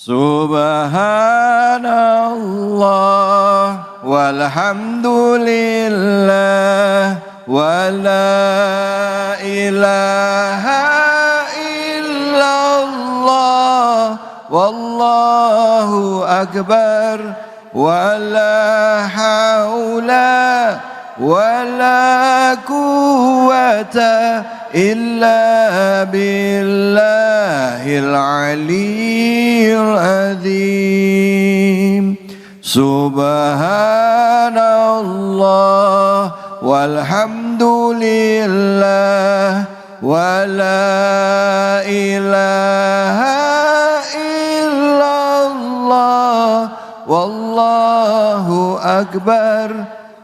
Subhanallah walhamdulillah wa la ilaha illallah wallahu akbar wa la hawla wa la quwwata illa billahil aliyyil azim. Subhanallah walhamdulillah wa la ilaha illallah wallahu akbar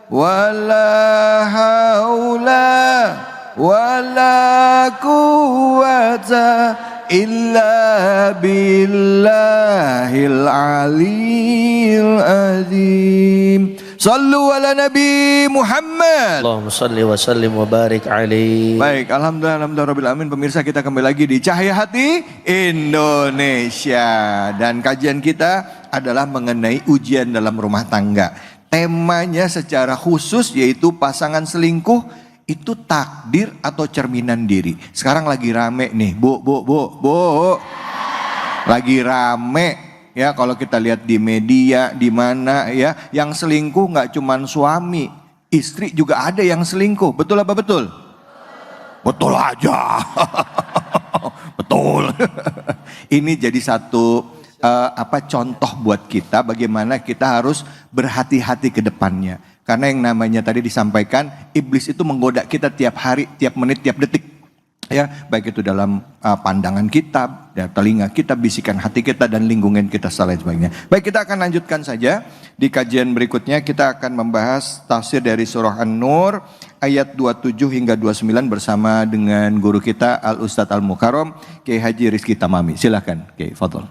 wa la hawla wa la quwwata illa billahil aliyyil azim. Sallu ala Nabi Muhammad. Allahumma salli wa sallim wa barik alaihi. Baik, alhamdulillah rabbil alamin. Pemirsa, kita kembali lagi di Cahaya Hati Indonesia. Dan kajian kita adalah mengenai ujian dalam rumah tangga. Temanya secara khusus yaitu pasangan selingkuh itu takdir atau cerminan diri. Sekarang lagi rame nih, Bu. Lagi rame ya, kalau kita lihat di media di mana ya, yang selingkuh nggak cuman suami, istri juga ada yang selingkuh. Betul apa betul? Betul aja. Betul. Ini jadi satu contoh buat kita bagaimana kita harus berhati-hati ke depannya. Karena yang namanya tadi disampaikan, iblis itu menggoda kita tiap hari, tiap menit, tiap detik. Ya, baik itu dalam pandangan kita, ya, telinga kita, bisikan hati kita, dan lingkungan kita selain sebagainya. Baik, kita akan lanjutkan saja. Di kajian berikutnya kita akan membahas tafsir dari surah An-Nur ayat 27 hingga 29 bersama dengan guru kita Al-Ustadz Al-Mukarram Kiai Haji Rizky Tamami. Silakan Kiai, fadhol.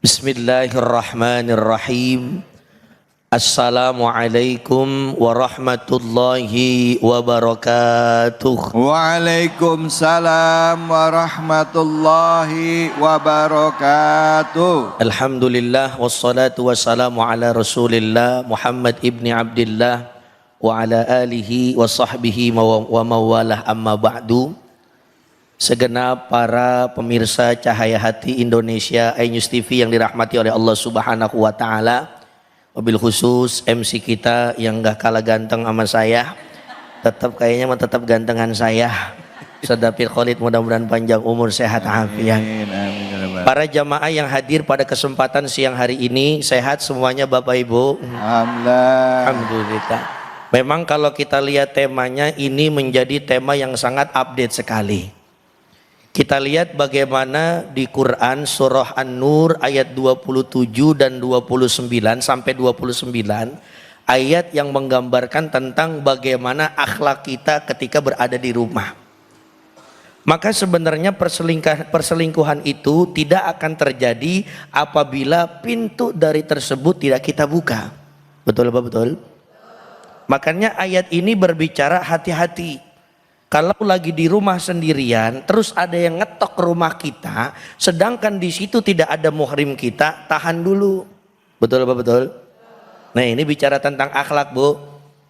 Bismillahirrahmanirrahim. Assalamualaikum warahmatullahi wabarakatuh. Waalaikumsalam warahmatullahi wabarakatuh. Alhamdulillah wassalatu wassalamu ala Rasulillah Muhammad ibni Abdillah wa ala alihi wa sahbihi wa mawalah, amma ba'du. Segenap para pemirsa Cahaya Hati Indonesia iNews TV yang dirahmati oleh Allah Subhanahu wa taala. Wabil khusus MC kita yang gak kalah ganteng sama saya, kayaknya tetap gantengan saya. Sadapir Khalid, mudah-mudahan panjang umur, sehat afiat. Para jamaah yang hadir pada kesempatan siang hari ini, sehat semuanya Bapak Ibu? Alhamdulillah. Memang kalau kita lihat temanya, ini menjadi tema yang sangat update sekali. Kita lihat bagaimana di Quran surah An-Nur ayat 27 dan 29 sampai 29, ayat yang menggambarkan tentang bagaimana akhlak kita ketika berada di rumah. Maka sebenarnya perselingkuhan itu tidak akan terjadi apabila pintu dari tersebut tidak kita buka. Betul apa betul? Makanya ayat ini berbicara hati-hati. Kalau lagi di rumah sendirian, terus ada yang ngetok rumah kita, sedangkan di situ tidak ada muhrim kita, tahan dulu. Betul apa betul? Nah, ini bicara tentang akhlak, Bu.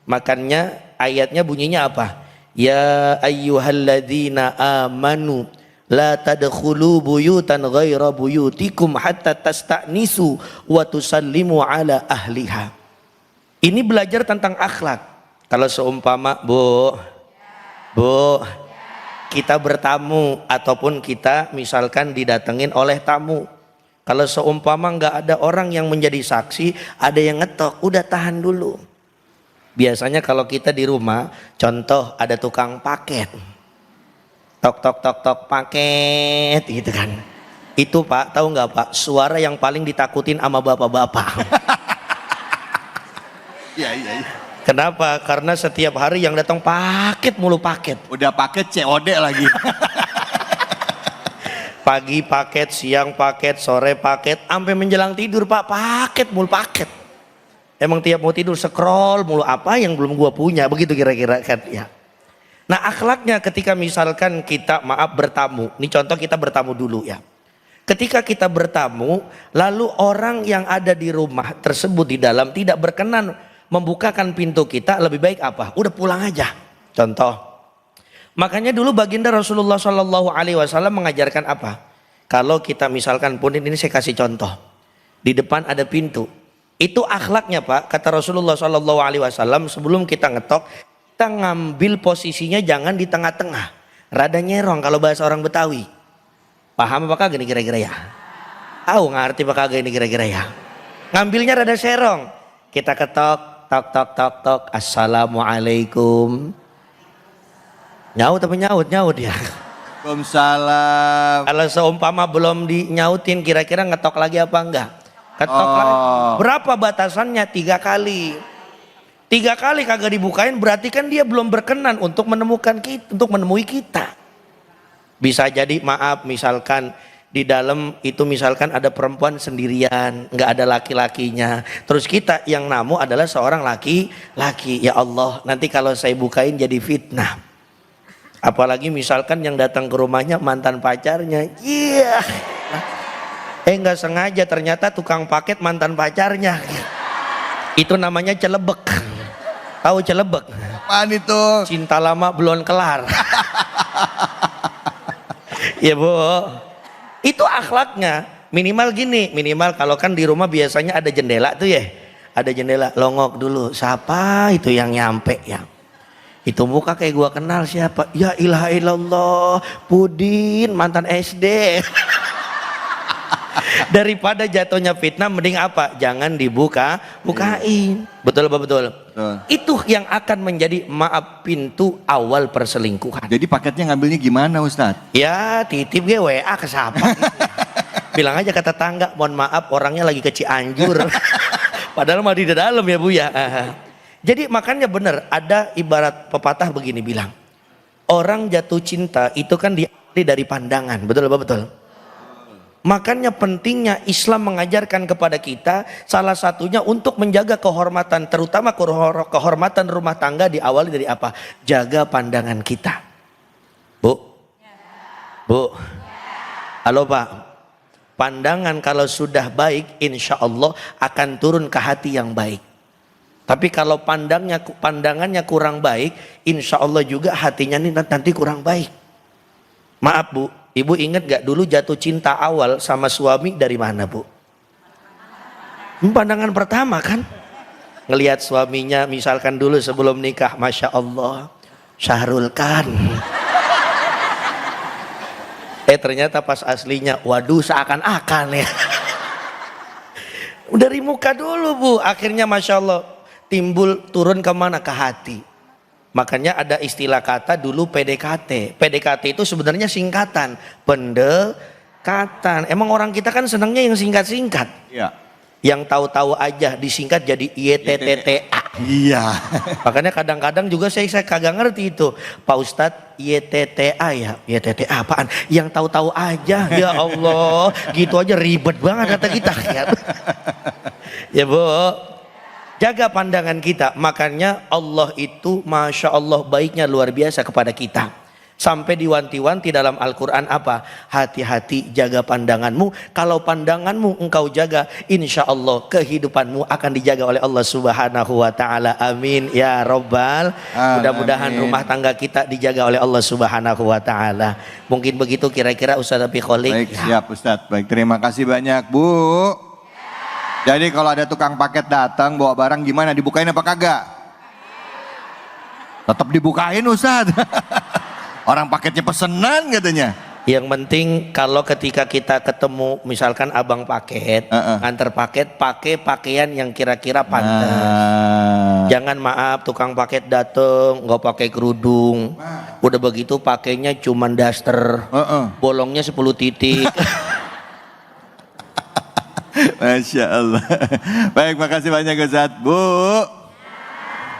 Makanya ayatnya bunyinya apa? Ya ayyuhalladzina amanu la tadkhulu buyutan ghaira buyutikum hatta tasta'nisu wa tusallimu ala ahliha. Ini belajar tentang akhlak. Kalau seumpama, Bu, kita bertamu ataupun kita misalkan didatengin oleh tamu. Kalau seumpama nggak ada orang yang menjadi saksi, ada yang ngetok, udah tahan dulu. Biasanya kalau kita di rumah, contoh ada tukang paket. Tok tok tok tok paket gitu kan. Itu Pak, tahu nggak Pak, suara yang paling ditakutin sama bapak-bapak. Iya. Kenapa? Karena setiap hari yang datang paket mulu paket. Udah paket COD lagi. Pagi paket, siang paket, sore paket, sampai menjelang tidur Pak, paket mulu paket. Emang tiap mau tidur scroll mulu, apa yang belum gua punya, begitu kira-kira kan ya. Nah, akhlaknya ketika misalkan kita bertamu, ini contoh kita bertamu dulu ya. Ketika kita bertamu, lalu orang yang ada di rumah tersebut di dalam tidak berkenan membukakan pintu kita, lebih baik apa? Udah pulang aja. Contoh. Makanya dulu baginda Rasulullah Shallallahu Alaihi Wasallam mengajarkan apa? Kalau kita misalkan pun ini saya kasih contoh, di depan ada pintu, itu akhlaknya Pak, kata Rasulullah Shallallahu Alaihi Wasallam, sebelum kita ngetok, kita ngambil posisinya jangan di tengah-tengah, rada nyerong kalau bahasa orang Betawi. Paham apa kagak nih kira-kira ya? Tahu ngerti apa kagak ini kira-kira ya? Ngambilnya rada serong. Kita ketok, tok tok tok tok, assalamualaikum. Nyaut apa nyaut ya? Waalaikumsalam. Kalau seumpama belum dinyautin, kira-kira ngetok lagi apa enggak? Ketok lagi. Berapa batasannya? 3 kali. 3 kali kagak dibukain, berarti kan dia belum berkenan untuk menemui kita. Bisa jadi maaf, misalkan di dalam itu misalkan ada perempuan sendirian, nggak ada laki-lakinya. Terus kita yang namu adalah seorang laki-laki. Ya Allah, nanti kalau saya bukain jadi fitnah. Apalagi misalkan yang datang ke rumahnya mantan pacarnya. Iya. Nggak sengaja ternyata tukang paket mantan pacarnya. Itu namanya celebek. Tahu celebek? Apaan itu? Cinta lama belum kelar. Ya Bu, itu akhlaknya. Minimal gini, minimal kalau kan di rumah biasanya ada jendela tuh ya. Ada jendela, longok dulu. Siapa itu yang nyampe ya? Itu muka kayak gua kenal siapa? Ya ilaha illallah, Pudin mantan SD. Daripada jatuhnya fitnah, mending apa? Jangan bukain. Betul apa betul? Betul. Itu yang akan menjadi maaf pintu awal perselingkuhan. Jadi paketnya ngambilnya gimana Ustadz? Ya titip gue WA ke siapa? Bilang aja ke tetangga, mohon maaf orangnya lagi ke Cianjur. Padahal mah di dalam ya Bu ya. Jadi makanya benar, ada ibarat pepatah begini bilang, orang jatuh cinta itu kan diambil dari pandangan. Betul apa betul? Makanya pentingnya Islam mengajarkan kepada kita salah satunya untuk menjaga kehormatan, terutama kehormatan rumah tangga diawali dari apa? Jaga pandangan kita. Bu, Bu, halo Pak. Pandangan kalau sudah baik, insya Allah akan turun ke hati yang baik. Tapi kalau pandangannya kurang baik, insya Allah juga hatinya nanti kurang baik. Maaf Bu. Ibu ingat gak dulu jatuh cinta awal sama suami dari mana Bu? Pandangan pertama kan? Ngelihat suaminya misalkan dulu sebelum nikah, Masya Allah, Syahrul Khan. Ternyata pas aslinya, waduh seakan-akan ya. Dari muka dulu Bu, akhirnya Masya Allah timbul turun kemana? Ke hati. Makanya ada istilah kata dulu PDKT. PDKT itu sebenarnya singkatan, pendekatan. Emang orang kita kan senangnya yang singkat-singkat. Iya. Yang tahu-tahu aja disingkat jadi YTTTA. Iya. Makanya kadang-kadang juga saya kagak ngerti itu. Pak Ustadz YTTA ya. YTTA apaan? Yang tahu-tahu aja. Ya Allah, gitu aja ribet banget kata kita. Ya Bu. Jaga pandangan kita, makanya Allah itu Masya Allah baiknya luar biasa kepada kita. Sampai diwanti-wanti dalam Al-Quran apa? Hati-hati jaga pandanganmu. Kalau pandanganmu engkau jaga, insya Allah kehidupanmu akan dijaga oleh Allah Subhanahu Wa Taala. Amin ya Rabbal. Mudah-mudahan rumah tangga kita dijaga oleh Allah Subhanahu Wa Taala. Mungkin begitu kira-kira Ustadz Abi Kholik. Baik, siap Ustadz. Baik, terima kasih banyak Bu. Jadi kalau ada tukang paket datang bawa barang gimana, dibukain apa kagak? Tetap dibukain Ustadz. Orang paketnya pesenan katanya. Yang penting kalau ketika kita ketemu misalkan abang paket, antar paket, pakai pakaian yang kira-kira pantas. Jangan maaf tukang paket dateng nggak pakai kerudung, udah begitu pakainya cuman daster, bolongnya 10 titik. Masya Allah. Baik, makasih banyak Ustadz. Bu,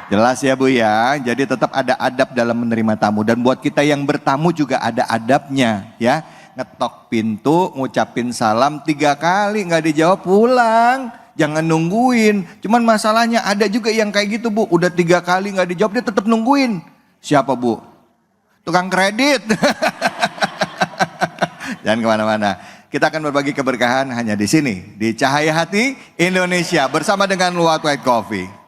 jelas ya Bu ya. Jadi tetap ada adab dalam menerima tamu. Dan buat kita yang bertamu juga ada adabnya ya. Ngetok pintu, ngucapin salam 3 kali, nggak dijawab pulang. Jangan nungguin. Cuman masalahnya ada juga yang kayak gitu Bu. Udah 3 kali nggak dijawab, dia tetap nungguin. Siapa Bu? Tukang kredit. Jangan kemana-mana. Kita akan berbagi keberkahan hanya di sini, di Cahaya Hati Indonesia bersama dengan White Coffee.